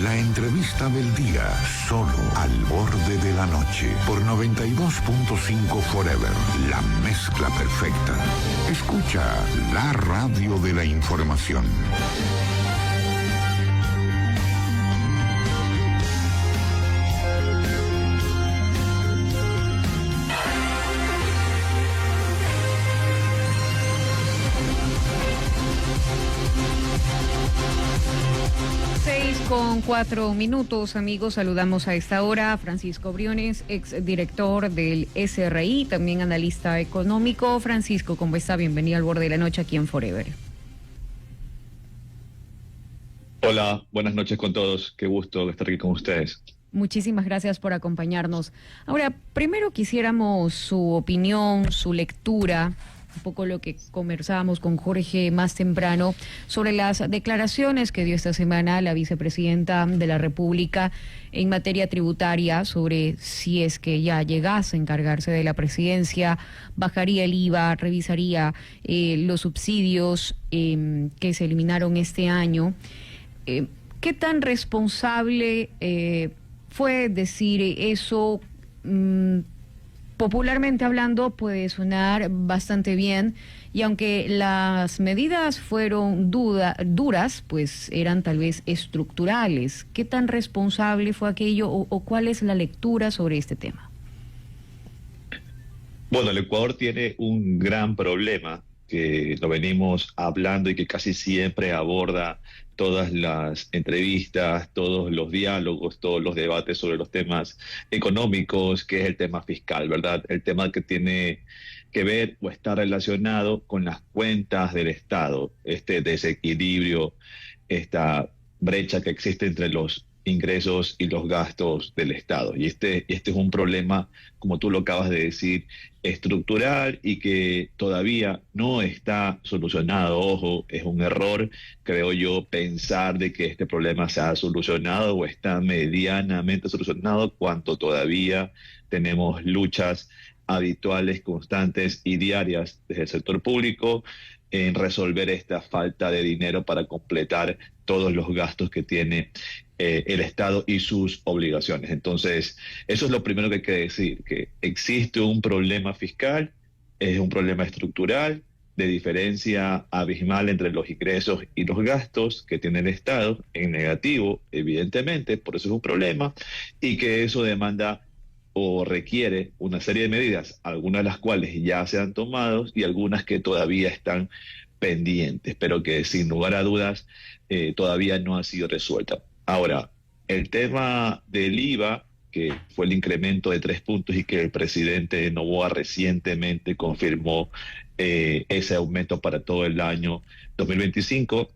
La entrevista del día, solo al borde de la noche, por 92.5 Forever, la mezcla perfecta. Escucha la radio de la información. Con 4 minutos, amigos, saludamos a esta hora a Francisco Briones, exdirector del SRI, también analista económico. Francisco, ¿cómo está? Bienvenido al borde de la noche aquí en Forever. Hola, buenas noches con todos. Qué gusto estar aquí con ustedes. Muchísimas gracias por acompañarnos. Ahora, primero quisiéramos su opinión, su lectura, un poco lo que conversábamos con Jorge más temprano sobre las declaraciones que dio esta semana la vicepresidenta de la República en materia tributaria sobre si es que ya llegase a encargarse de la presidencia, bajaría el IVA, revisaría los subsidios que se eliminaron este año. ¿Qué tan responsable fue decir eso? Popularmente hablando puede sonar bastante bien, y aunque las medidas fueron duras, pues eran tal vez estructurales. ¿Qué tan responsable fue aquello o cuál es la lectura sobre este tema? Bueno, el Ecuador tiene un gran problema que lo venimos hablando y que casi siempre aborda todas las entrevistas, todos los diálogos, todos los debates sobre los temas económicos, que es el tema fiscal, ¿verdad? El tema que tiene que ver o está relacionado con las cuentas del Estado, este desequilibrio, esta brecha que existe entre los ingresos y los gastos del Estado. Y este es un problema, como tú lo acabas de decir, estructural y que todavía no está solucionado. Ojo, es un error, creo yo, pensar de que este problema se ha solucionado o está medianamente solucionado cuando todavía tenemos luchas habituales, constantes y diarias desde el sector público en resolver esta falta de dinero para completar todos los gastos que tiene el Estado y sus obligaciones. Entonces, eso es lo primero que hay que decir, que existe un problema fiscal, es un problema estructural, de diferencia abismal entre los ingresos y los gastos que tiene el Estado, en negativo, evidentemente, por eso es un problema, y que eso demanda o requiere una serie de medidas, algunas de las cuales ya se han tomado y algunas que todavía están pendientes, pero que sin lugar a dudas todavía no ha sido resuelta. Ahora, el tema del IVA, que fue el incremento de 3 puntos y que el presidente Noboa recientemente confirmó ese aumento para todo el año 2025,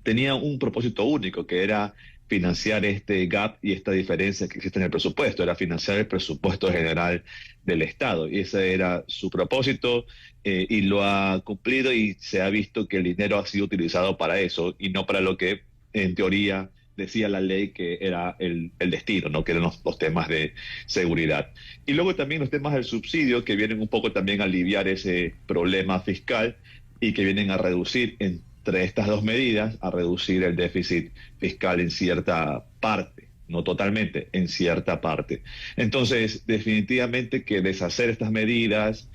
tenía un propósito único, que era financiar este gap y esta diferencia que existe en el presupuesto, era financiar el presupuesto general del Estado. Y ese era su propósito y lo ha cumplido, y se ha visto que el dinero ha sido utilizado para eso y no para lo que en teoría decía la ley que era el destino, ¿no? Que eran los temas de seguridad. Y luego también los temas del subsidio, que vienen un poco también a aliviar ese problema fiscal y que vienen a reducir, entre estas dos medidas, a reducir el déficit fiscal en cierta parte, no totalmente, en cierta parte. Entonces, definitivamente que deshacer estas medidas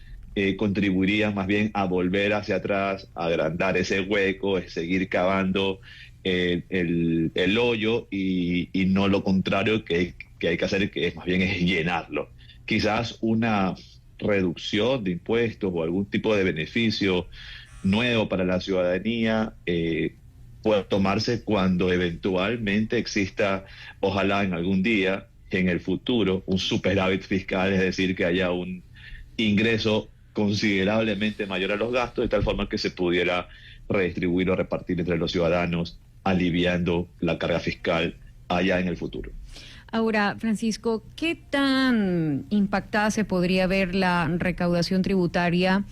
contribuiría más bien a volver hacia atrás, a agrandar ese hueco, seguir cavando el hoyo y no lo contrario que hay que hacer, que es más bien es llenarlo. Quizás una reducción de impuestos o algún tipo de beneficio nuevo para la ciudadanía pueda tomarse cuando eventualmente exista, ojalá en algún día, en el futuro, un superávit fiscal, es decir, que haya un ingreso considerablemente mayor a los gastos, de tal forma que se pudiera redistribuir o repartir entre los ciudadanos, aliviando la carga fiscal allá en el futuro. Ahora, Francisco, ¿qué tan impactada se podría ver la recaudación tributaria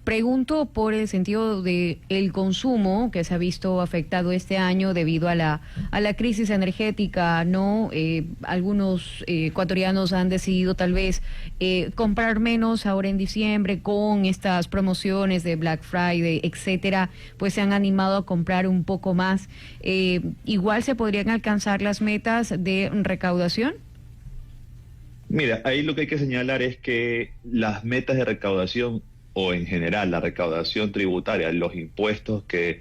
Pregunto por el sentido de el consumo que se ha visto afectado este año debido a la crisis energética, ¿no? Algunos ecuatorianos han decidido tal vez comprar menos ahora en diciembre con estas promociones de Black Friday, etcétera, pues se han animado a comprar un poco más. Igual se podrían alcanzar las metas de recaudación. Mira, ahí lo que hay que señalar es que las metas de recaudación o en general la recaudación tributaria, los impuestos que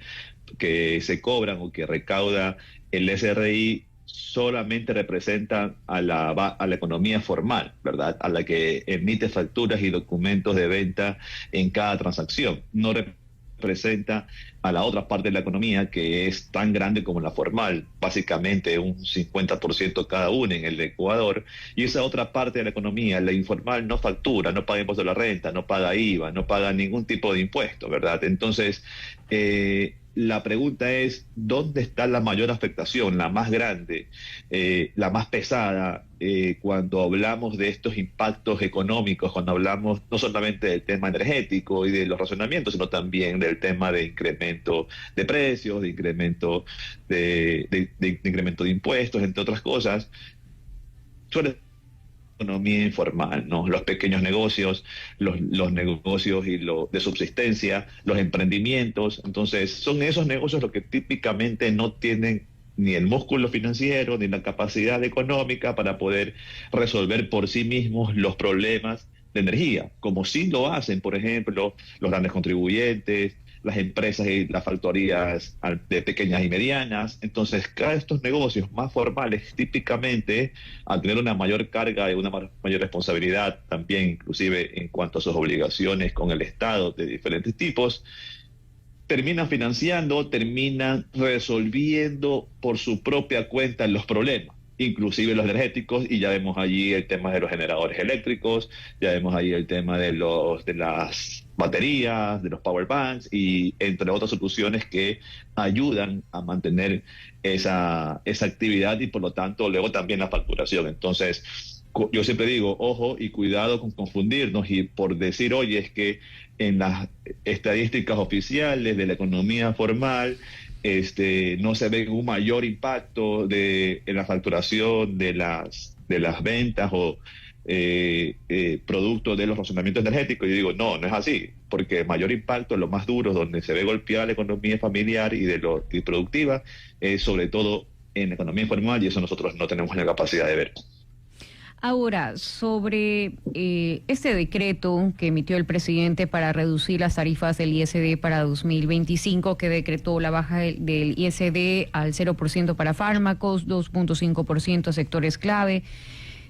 se cobran o que recauda el SRI solamente representan a la economía formal, ¿verdad? A la que emite facturas y documentos de venta en cada transacción. No representa a la otra parte de la economía que es tan grande como la formal, básicamente un 50% cada una en el Ecuador, y esa otra parte de la economía, la informal, no factura, no paga impuesto a la renta, no paga IVA, no paga ningún tipo de impuesto, ¿verdad? Entonces, la pregunta es, ¿dónde está la mayor afectación, la más grande, la más pesada, cuando hablamos de estos impactos económicos, cuando hablamos no solamente del tema energético y de los razonamientos, sino también del tema de incremento de precios, de incremento de incremento de impuestos, entre otras cosas? Suele economía informal, ¿no? Los pequeños negocios, los negocios de subsistencia, los emprendimientos. Entonces, son esos negocios los que típicamente no tienen ni el músculo financiero ni la capacidad económica para poder resolver por sí mismos los problemas de energía, como sí lo hacen, por ejemplo, los grandes contribuyentes, las empresas y las factorías de pequeñas y medianas. Entonces, cada de estos negocios más formales, típicamente, al tener una mayor carga y una mayor responsabilidad, también inclusive en cuanto a sus obligaciones con el Estado de diferentes tipos, terminan financiando, terminan resolviendo por su propia cuenta los problemas, inclusive los energéticos, y ya vemos allí el tema de los generadores eléctricos, ya vemos allí el tema de las baterías, de los power banks, y entre otras soluciones que ayudan a mantener esa actividad y por lo tanto luego también la facturación. Entonces, yo siempre digo, ojo y cuidado con confundirnos y por decir, oye, es que en las estadísticas oficiales de la economía formal no se ve un mayor impacto en la facturación de las ventas o producto de los razonamientos energéticos. Yo digo, no es así, porque el mayor impacto en lo más duro, donde se ve golpeada la economía familiar y productiva, es sobre todo en la economía informal, y eso nosotros no tenemos la capacidad de ver. Ahora, sobre este decreto que emitió el presidente para reducir las tarifas del ISD para 2025, que decretó la baja del ISD al 0% para fármacos, 2.5% a sectores clave,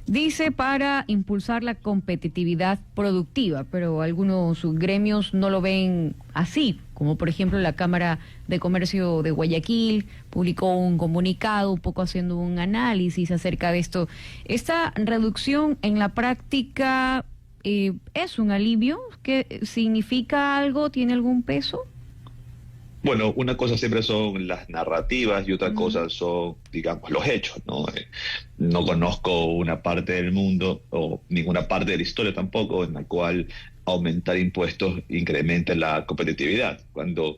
dice para impulsar la competitividad productiva, pero algunos gremios no lo ven así, como por ejemplo la Cámara de Comercio de Guayaquil publicó un comunicado un poco haciendo un análisis acerca de esto. ¿Esta reducción en la práctica es un alivio? ¿Que significa algo? ¿Tiene algún peso? Bueno, una cosa siempre son las narrativas y otra cosa son, digamos, los hechos, ¿no? No conozco una parte del mundo o ninguna parte de la historia tampoco en la cual aumentar impuestos incremente la competitividad, cuando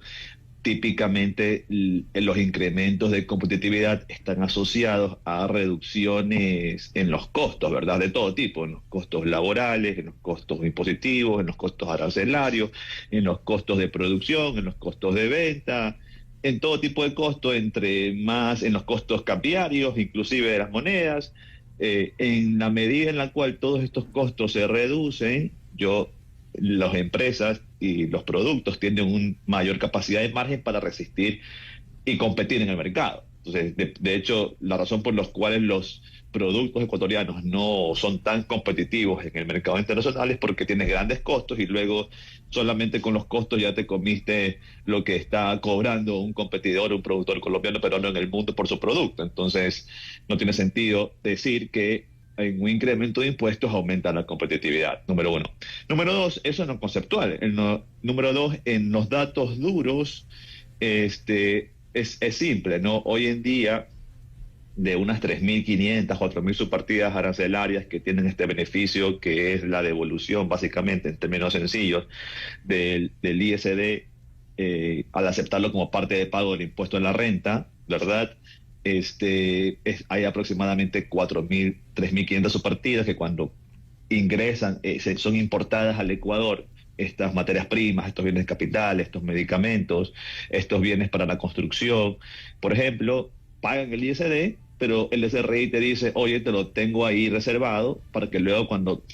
típicamente los incrementos de competitividad están asociados a reducciones en los costos, ¿verdad? De todo tipo, en los costos laborales, en los costos impositivos, en los costos arancelarios, en los costos de producción, en los costos de venta, en todo tipo de costos, en los costos cambiarios, inclusive de las monedas. En la medida en la cual todos estos costos se reducen, las empresas y los productos tienen una mayor capacidad de margen para resistir y competir en el mercado. Entonces, de hecho, la razón por la cual los productos ecuatorianos no son tan competitivos en el mercado internacional es porque tienes grandes costos y luego solamente con los costos ya te comiste lo que está cobrando un competidor, un productor colombiano, pero no en el mundo por su producto. Entonces, no tiene sentido decir que en un incremento de impuestos aumenta la competitividad, número uno. Número dos, eso no es conceptual. Número dos, en los datos duros, es simple, ¿no? Hoy en día, de unas 3.500, 4.000 subpartidas arancelarias que tienen este beneficio, que es la devolución, básicamente, en términos sencillos, del ISD, al aceptarlo como parte de pago del impuesto en la renta, ¿verdad? Hay aproximadamente 4.000, 3.500 subpartidas que cuando ingresan, son importadas al Ecuador, estas materias primas, estos bienes de capital, estos medicamentos, estos bienes para la construcción, por ejemplo, pagan el ISD, pero el SRI te dice, oye, te lo tengo ahí reservado para que luego cuando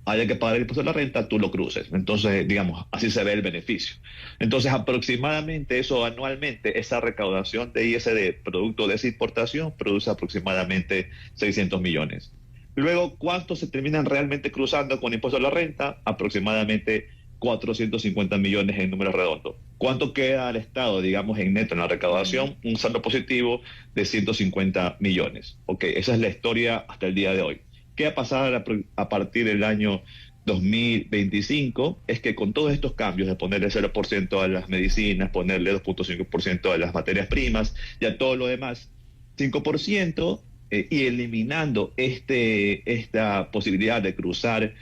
haya que pagar el impuesto de la renta, tú lo cruces. Entonces, digamos, así se ve el beneficio. Entonces, aproximadamente eso anualmente, esa recaudación de ISD, producto de esa importación, produce aproximadamente 600 millones. Luego, ¿cuántos se terminan realmente cruzando con impuesto a la renta? Aproximadamente 450 millones en números redondos. ¿Cuánto queda al Estado, digamos, en neto en la recaudación? Un saldo positivo de 150 millones. Ok, esa es la historia hasta el día de hoy. ¿Qué va a pasar a partir del año 2025? Es que con todos estos cambios de ponerle 0% a las medicinas, ponerle 2.5% a las materias primas y a todo lo demás, 5%, y eliminando esta posibilidad de cruzar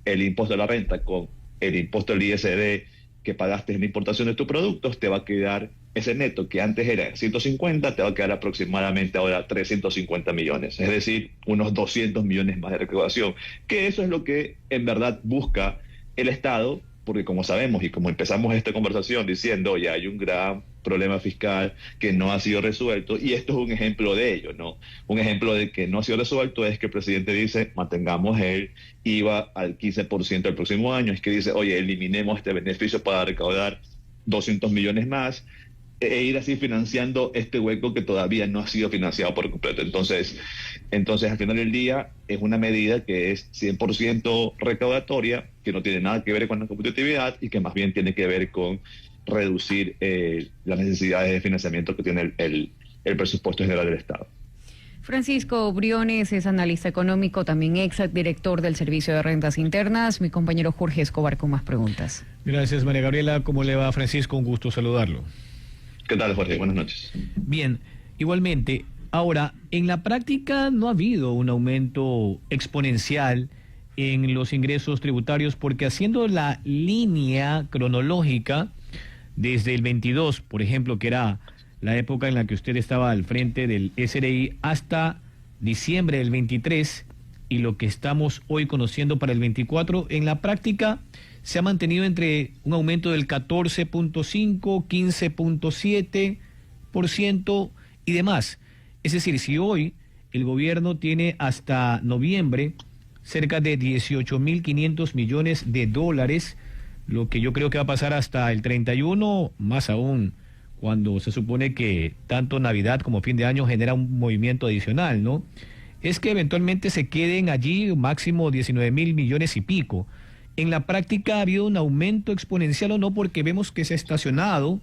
el impuesto a la renta con el impuesto al ISD que pagaste en la importación de tus productos, te va a quedar ese neto que antes era 150, te va a quedar aproximadamente ahora 350 millones, es decir, unos 200 millones más de recaudación, que eso es lo que en verdad busca el Estado, porque como sabemos y como empezamos esta conversación diciendo, ya hay un gran problema fiscal que no ha sido resuelto, y esto es un ejemplo de ello, ¿no? Un ejemplo de que no ha sido resuelto es que el presidente dice, mantengamos el IVA al 15% el próximo año, es que dice, oye, eliminemos este beneficio para recaudar 200 millones más, e ir así financiando este hueco que todavía no ha sido financiado por completo. Entonces al final del día es una medida que es 100% recaudatoria, que no tiene nada que ver con la competitividad y que más bien tiene que ver con reducir las necesidades de financiamiento que tiene el presupuesto general del Estado. Francisco Briones es analista económico, también director del Servicio de Rentas Internas. Mi compañero Jorge Escobar con más preguntas. Gracias, María Gabriela. ¿Cómo le va, Francisco? Un gusto saludarlo. ¿Qué tal, Jorge? Buenas noches. Bien, igualmente. Ahora, en la práctica no ha habido un aumento exponencial en los ingresos tributarios, porque haciendo la línea cronológica desde el 22, por ejemplo, que era la época en la que usted estaba al frente del SRI, hasta diciembre del 23, y lo que estamos hoy conociendo para el 24, en la práctica se ha mantenido entre un aumento del 14.5, 15.7% y demás. Es decir, si hoy el gobierno tiene hasta noviembre cerca de 18.500 millones de dólares, lo que yo creo que va a pasar hasta el 31, más aún cuando se supone que tanto Navidad como fin de año genera un movimiento adicional, ¿no? Es que eventualmente se queden allí máximo 19.000 millones y pico. En la práctica ha habido un aumento exponencial o no, porque vemos que se ha estacionado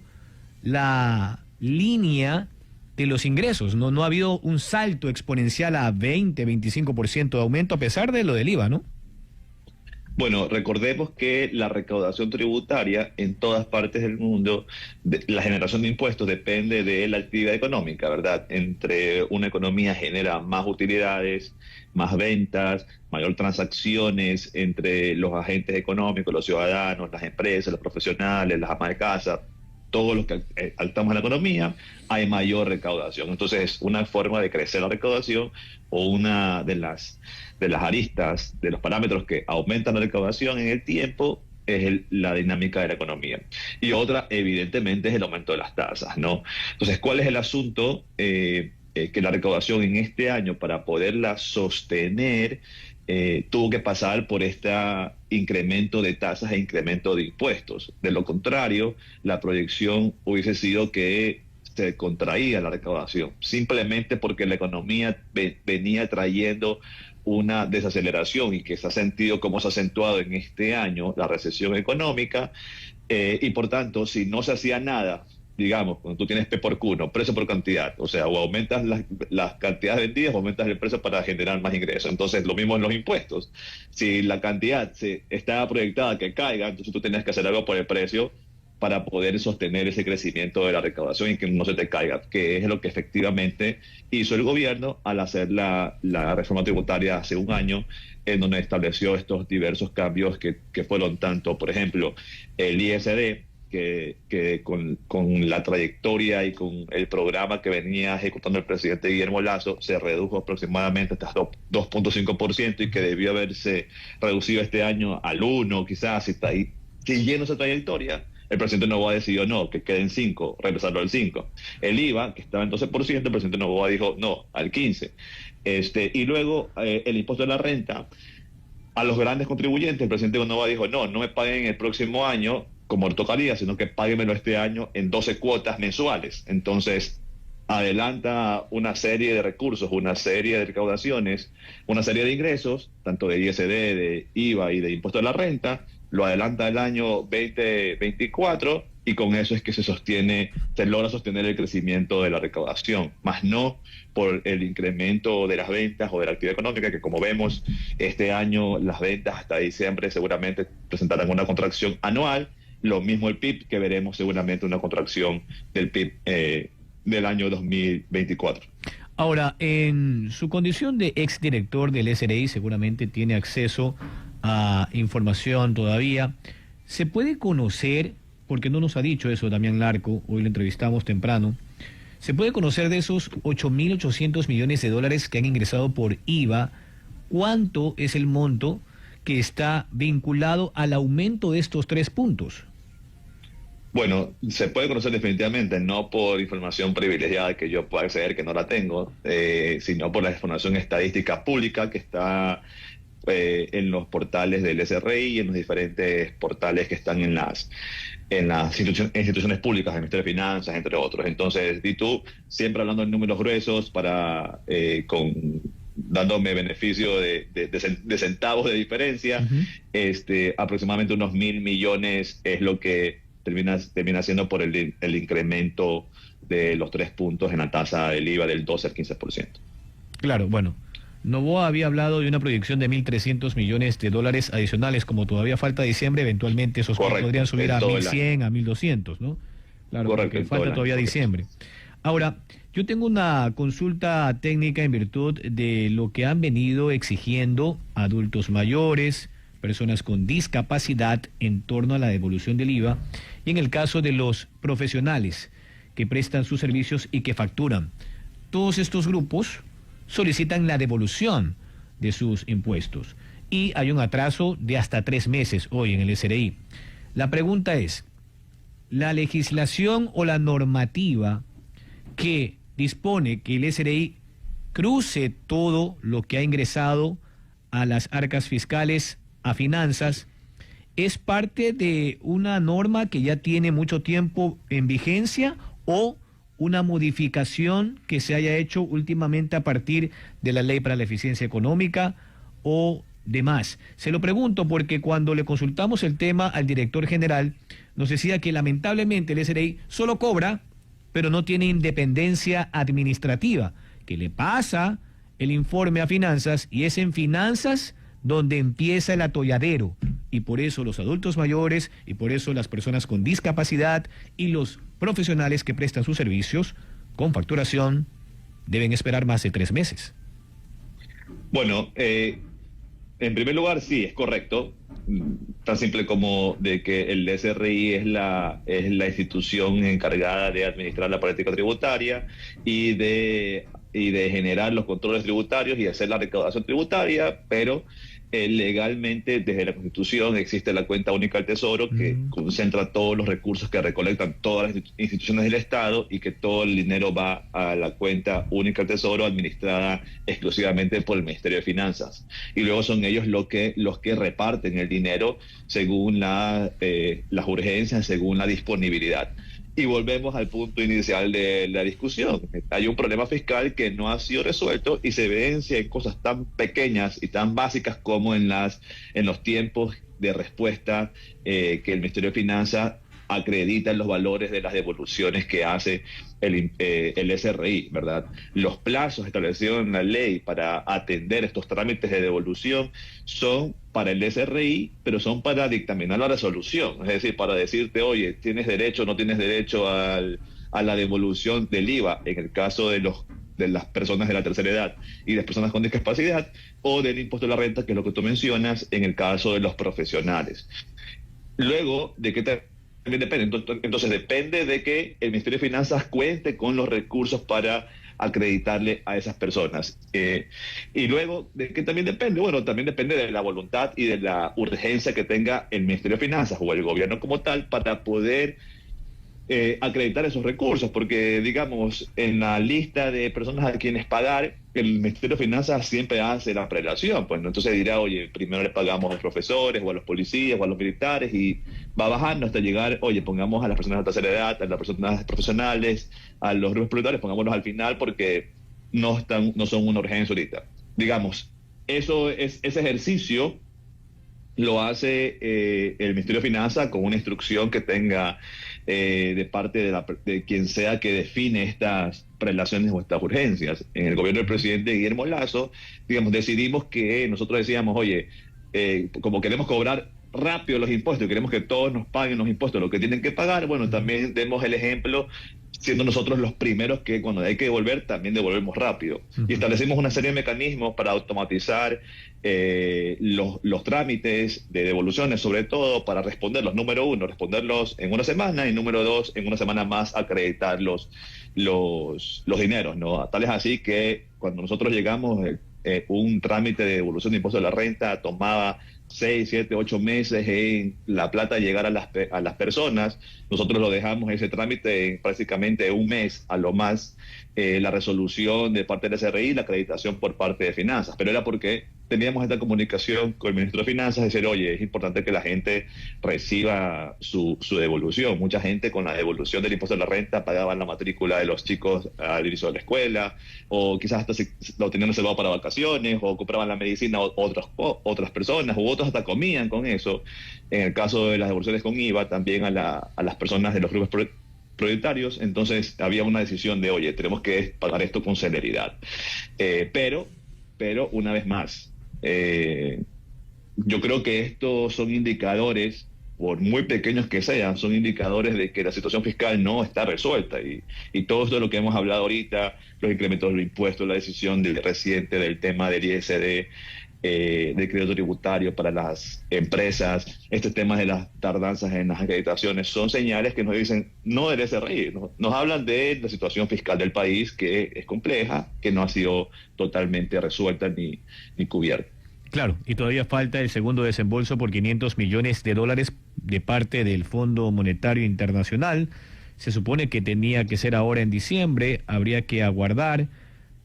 la línea de los ingresos, no ha habido un salto exponencial a 20, 25% de aumento a pesar de lo del IVA, ¿no? Bueno, recordemos que la recaudación tributaria en todas partes del mundo, la generación de impuestos depende de la actividad económica, ¿verdad? Entre una economía genera más utilidades, más ventas, mayor transacciones entre los agentes económicos, los ciudadanos, las empresas, los profesionales, las amas de casa, todos los que estamos en la economía, hay mayor recaudación. Entonces, una forma de crecer la recaudación o una de las aristas, de los parámetros que aumentan la recaudación en el tiempo es la dinámica de la economía. Y otra, evidentemente, es el aumento de las tasas, ¿no? Entonces, ¿cuál es el asunto? Que la recaudación en este año, para poderla sostener, tuvo que pasar por este incremento de tasas e incremento de impuestos. De lo contrario, la proyección hubiese sido que se contraía la recaudación, simplemente porque la economía venía trayendo una desaceleración y que se ha sentido como se ha acentuado en este año la recesión económica, y por tanto, si no se hacía nada, digamos, cuando tú tienes P por Q, no, precio por cantidad, o sea, o aumentas las cantidades vendidas o aumentas el precio para generar más ingresos. Entonces, lo mismo en los impuestos. Si la cantidad estaba proyectada que caiga, entonces tú tenías que hacer algo por el precio para poder sostener ese crecimiento de la recaudación y que no se te caiga, que es lo que efectivamente hizo el gobierno al hacer la reforma tributaria hace un año, en donde estableció estos diversos cambios que fueron tanto, por ejemplo, el ISD, que con la trayectoria y con el programa que venía ejecutando el presidente Guillermo Lasso, se redujo aproximadamente hasta 2.5% y que debió haberse reducido este año al 1, quizás, si está ahí siguiendo esa trayectoria. El presidente Noboa decidió no, que queden 5, regresarlo al 5. El IVA, que estaba en 12%, el presidente Noboa dijo no, al 15%. Y luego el impuesto de la renta a los grandes contribuyentes, el presidente Noboa dijo no me paguen el próximo año como tocaría, sino que páguenmelo este año en 12 cuotas mensuales. Entonces, adelanta una serie de recursos, una serie de recaudaciones, una serie de ingresos, tanto de ISD, de IVA y de impuesto de la renta, lo adelanta el año 2024 y con eso es que se logra sostener el crecimiento de la recaudación, más no por el incremento de las ventas o de la actividad económica, que como vemos, este año las ventas hasta diciembre seguramente presentarán una contracción anual. Lo mismo el PIB, que veremos seguramente una contracción del PIB del año 2024. Ahora, en su condición de exdirector del SRI, seguramente tiene acceso a información todavía. ¿Se puede conocer, porque no nos ha dicho eso Damián Larco, hoy lo entrevistamos temprano, se puede conocer de esos 8.800 millones de dólares que han ingresado por IVA, cuánto es el monto que está vinculado al aumento de estos 3 puntos? Bueno, se puede conocer definitivamente, no por información privilegiada que yo pueda acceder, que no la tengo, sino por la información estadística pública que está en los portales del SRI y en los diferentes portales que están en las instituciones públicas, el Ministerio de Finanzas, entre otros. Entonces, y tú, siempre hablando en números gruesos, dándome beneficio de centavos de diferencia, aproximadamente unos 1.000 millones es lo que termina siendo por el incremento de los 3 puntos en la tasa del IVA del 12 al 15%. Claro, bueno, Noboa había hablado de una proyección de 1.300 millones de dólares adicionales, como todavía falta diciembre, eventualmente esos podrían subir a 1.100, a 1.200, ¿no? Claro, correcto, porque falta todavía diciembre. Ahora, yo tengo una consulta técnica en virtud de lo que han venido exigiendo adultos mayores, personas con discapacidad en torno a la devolución del IVA, y en el caso de los profesionales que prestan sus servicios y que facturan. Todos estos grupos solicitan la devolución de sus impuestos y hay un atraso de hasta 3 meses hoy en el SRI. La pregunta es, ¿la legislación o la normativa que dispone que el SRI cruce todo lo que ha ingresado a las arcas fiscales, a finanzas, es parte de una norma que ya tiene mucho tiempo en vigencia o una modificación que se haya hecho últimamente a partir de la Ley para la Eficiencia Económica o demás? Se lo pregunto porque cuando le consultamos el tema al director general, nos decía que lamentablemente el SRI solo cobra, pero no tiene independencia administrativa, que le pasa el informe a finanzas y es en finanzas donde empieza el atolladero, y por eso los adultos mayores y por eso las personas con discapacidad y los profesionales que prestan sus servicios con facturación deben esperar más de 3 meses. Bueno, en primer lugar, sí, es correcto, tan simple como de que el SRI es la institución encargada de administrar la política tributaria y de generar los controles tributarios y hacer la recaudación tributaria, pero legalmente desde la Constitución existe la cuenta única del Tesoro que concentra todos los recursos que recolectan todas las instituciones del Estado y que todo el dinero va a la cuenta única del Tesoro administrada exclusivamente por el Ministerio de Finanzas. Y luego son ellos los que reparten el dinero según las urgencias, según la disponibilidad. Y volvemos al punto inicial de la discusión. Hay un problema fiscal que no ha sido resuelto y se evidencia en cosas tan pequeñas y tan básicas como en los tiempos de respuesta que el Ministerio de Finanzas acredita en los valores de las devoluciones que hace el SRI, ¿verdad? Los plazos establecidos en la ley para atender estos trámites de devolución son para el SRI, pero son para dictaminar la resolución, es decir, para decirte, oye, tienes derecho o no tienes derecho a la devolución del IVA, en el caso de las personas de la tercera edad y de las personas con discapacidad, o del impuesto a la renta, que es lo que tú mencionas, en el caso de los profesionales. Luego, ¿de qué también depende? Entonces depende de que el Ministerio de Finanzas cuente con los recursos para acreditarle a esas personas. Y luego, ¿de qué también depende? Bueno, también depende de la voluntad y de la urgencia que tenga el Ministerio de Finanzas o el gobierno como tal para poder acreditar esos recursos, porque digamos, en la lista de personas a quienes pagar, el Ministerio de Finanzas siempre hace la prelación, pues ¿no? Entonces dirá, oye, primero le pagamos a los profesores o a los policías o a los militares y va bajando hasta llegar, oye, pongamos a las personas de tercera edad, a las personas profesionales, a los grupos prioritarios, pongámoslos al final porque no son una urgencia ahorita. Digamos, ese ejercicio lo hace el Ministerio de Finanzas con una instrucción que tenga de parte de quien sea que define estas prelaciones o estas urgencias. En el gobierno del presidente Guillermo Lasso, digamos, decidimos que nosotros decíamos, oye, como queremos cobrar rápido los impuestos, queremos que todos nos paguen los impuestos, lo que tienen que pagar, bueno, también demos el ejemplo, siendo nosotros los primeros que cuando hay que devolver, también devolvemos rápido. Y establecimos una serie de mecanismos para automatizar los trámites de devoluciones, sobre todo para responderlos. Número uno, responderlos en una semana, y número dos, en una semana más acreditar los dineros, ¿no? Tal es así que cuando nosotros llegamos, un trámite de devolución de impuesto de la renta tomaba 6, 7, 8 meses en la plata llegar a las personas. Nosotros lo dejamos ese trámite en prácticamente un mes a lo más, la resolución de parte del SRI, la acreditación por parte de Finanzas, pero era porque teníamos esta comunicación con el ministro de Finanzas, decir, oye, es importante que la gente reciba su devolución. Mucha gente con la devolución del impuesto de la renta pagaban la matrícula de los chicos al inicio de la escuela, o quizás hasta lo tenían reservado para vacaciones, o compraban la medicina otras personas, u otros hasta comían con eso. En el caso de las devoluciones con IVA, también a las personas de los grupos prioritarios. Entonces había una decisión de, oye, tenemos que pagar esto con celeridad. Pero una vez más, yo creo que estos son indicadores, por muy pequeños que sean, son indicadores de que la situación fiscal no está resuelta, y todo esto de lo que hemos hablado ahorita, los incrementos de los impuestos, la decisión reciente del tema del ISD, del crédito tributario para las empresas, estos temas de las tardanzas en las acreditaciones, son señales que nos dicen, no del SRI, nos hablan de la situación fiscal del país, que es compleja, que no ha sido totalmente resuelta ni cubierta. Claro, y todavía falta el segundo desembolso por $500 millones de parte del Fondo Monetario Internacional. Se supone que tenía que ser ahora en diciembre, habría que aguardar,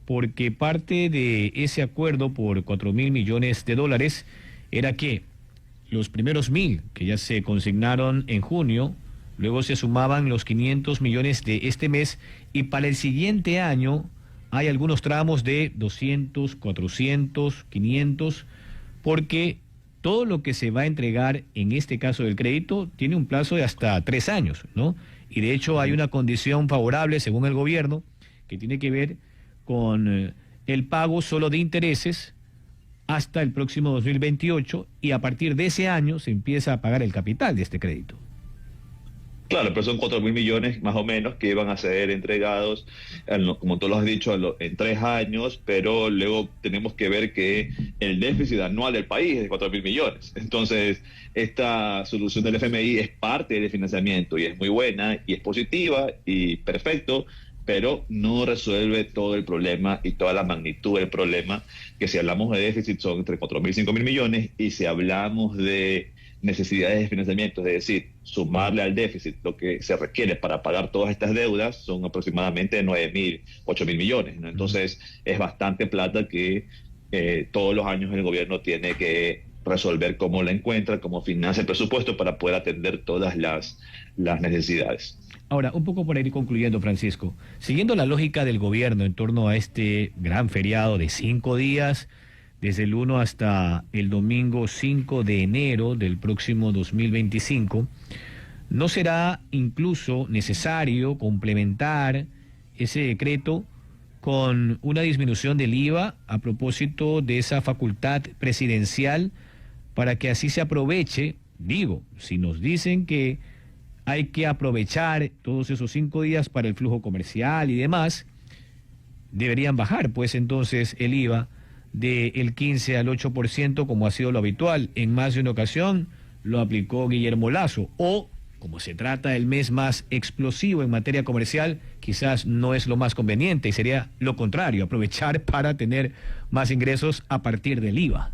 porque parte de ese acuerdo por $4.000 millones era que los primeros 1.000 que ya se consignaron en junio, luego se sumaban los 500 millones de este mes, y para el siguiente año hay algunos tramos de 200, 400, 500, porque todo lo que se va a entregar en este caso del crédito tiene un plazo de hasta 3 años, ¿no? Y de hecho hay una condición favorable, según el gobierno, que tiene que ver con el pago solo de intereses hasta el próximo 2028, y a partir de ese año se empieza a pagar el capital de este crédito. Claro, pero son 4.000 millones más o menos que van a ser entregados, como tú lo has dicho, en 3 años, pero luego tenemos que ver que el déficit anual del país es de 4.000 millones. Entonces, esta solución del FMI es parte del financiamiento y es muy buena y es positiva y perfecto, pero no resuelve todo el problema y toda la magnitud del problema, que si hablamos de déficit son entre 4.000 y 5.000 millones, y si hablamos de necesidades de financiamiento, es decir, sumarle al déficit lo que se requiere para pagar todas estas deudas, son aproximadamente 9.000, 8.000 millones, ¿no? Entonces es bastante plata que todos los años el gobierno tiene que resolver cómo la encuentra, cómo financia el presupuesto para poder atender todas las necesidades. Ahora, un poco para ir concluyendo, Francisco, siguiendo la lógica del gobierno en torno a este gran feriado de 5 días, desde el 1 hasta el domingo 5 de enero del próximo 2025, ¿no será incluso necesario complementar ese decreto con una disminución del IVA a propósito de esa facultad presidencial para que así se aproveche. Digo, si nos dicen que hay que aprovechar todos esos 5 días para el flujo comercial y demás, deberían bajar pues entonces el IVA del 15 al 8% como ha sido lo habitual. En más de una ocasión lo aplicó Guillermo Lasso, o como se trata del mes más explosivo en materia comercial, quizás no es lo más conveniente y sería lo contrario, aprovechar para tener más ingresos a partir del IVA.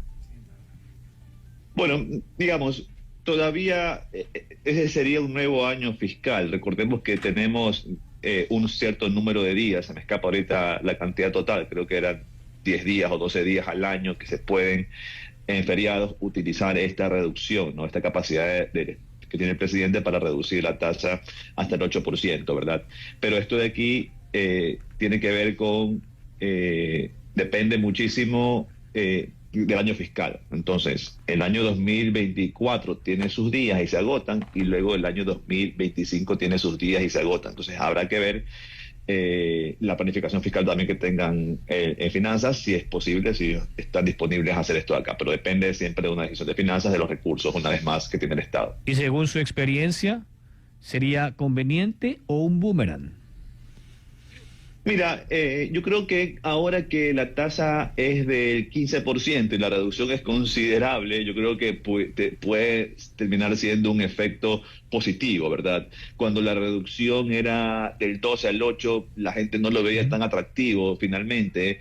Bueno, digamos, todavía ese sería un nuevo año fiscal. Recordemos que tenemos un cierto número de días, se me escapa ahorita la cantidad total, creo que eran 10 días o 12 días al año que se pueden en feriados utilizar esta reducción, ¿no? Esta capacidad que tiene el presidente para reducir la tasa hasta el 8%, ¿verdad? Pero esto de aquí tiene que ver con, depende muchísimo del año fiscal. Entonces, el año 2024 tiene sus días y se agotan, y luego el año 2025 tiene sus días y se agotan. Entonces, habrá que ver la planificación fiscal también que tengan en finanzas, si es posible, si están disponibles a hacer esto acá, pero depende siempre de una decisión de finanzas, de los recursos, una vez más, que tiene el Estado. Y según su experiencia, ¿sería conveniente o un boomerang? Mira, yo creo que ahora que la tasa es del 15% y la reducción es considerable, yo creo que puede terminar siendo un efecto positivo, ¿verdad? Cuando la reducción era del 12 al 8, la gente no lo veía tan atractivo finalmente,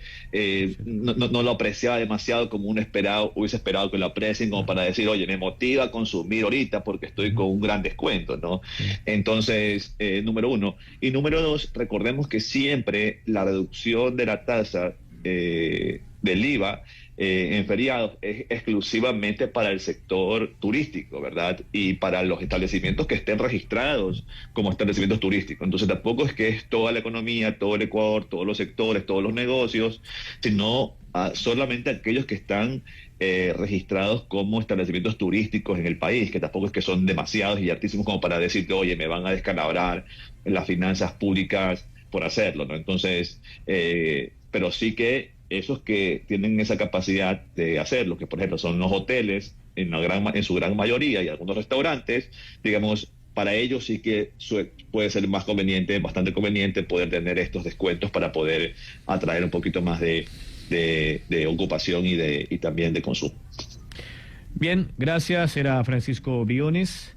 no lo apreciaba demasiado como hubiese esperado que lo aprecien, como para decir, oye, me motiva a consumir ahorita porque estoy con un gran descuento, ¿no? Entonces, número uno. Y número dos, recordemos que siempre la reducción de la tasa del IVA en feriados es exclusivamente para el sector turístico, ¿verdad? Y para los establecimientos que estén registrados como establecimientos turísticos. Entonces tampoco es que es toda la economía, todo el Ecuador, todos los sectores, todos los negocios, sino solamente aquellos que están registrados como establecimientos turísticos en el país, que tampoco es que son demasiados y altísimos como para decirte, oye, me van a descalabrar las finanzas públicas por hacerlo, ¿no? Entonces, pero sí que esos que tienen esa capacidad de hacerlo, que por ejemplo son los hoteles en su gran mayoría y algunos restaurantes, digamos, para ellos sí que puede ser más conveniente, bastante conveniente poder tener estos descuentos para poder atraer un poquito más de ocupación y también de consumo. Bien, gracias. Era Francisco Briones,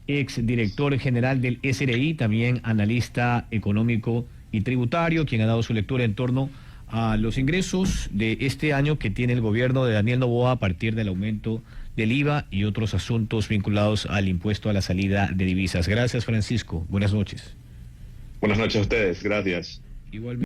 ex director general del SRI, también analista económico y tributario, quien ha dado su lectura en torno a los ingresos de este año que tiene el gobierno de Daniel Noboa a partir del aumento del IVA y otros asuntos vinculados al impuesto a la salida de divisas. Gracias, Francisco. Buenas noches. Buenas noches a ustedes. Gracias. Igualmente.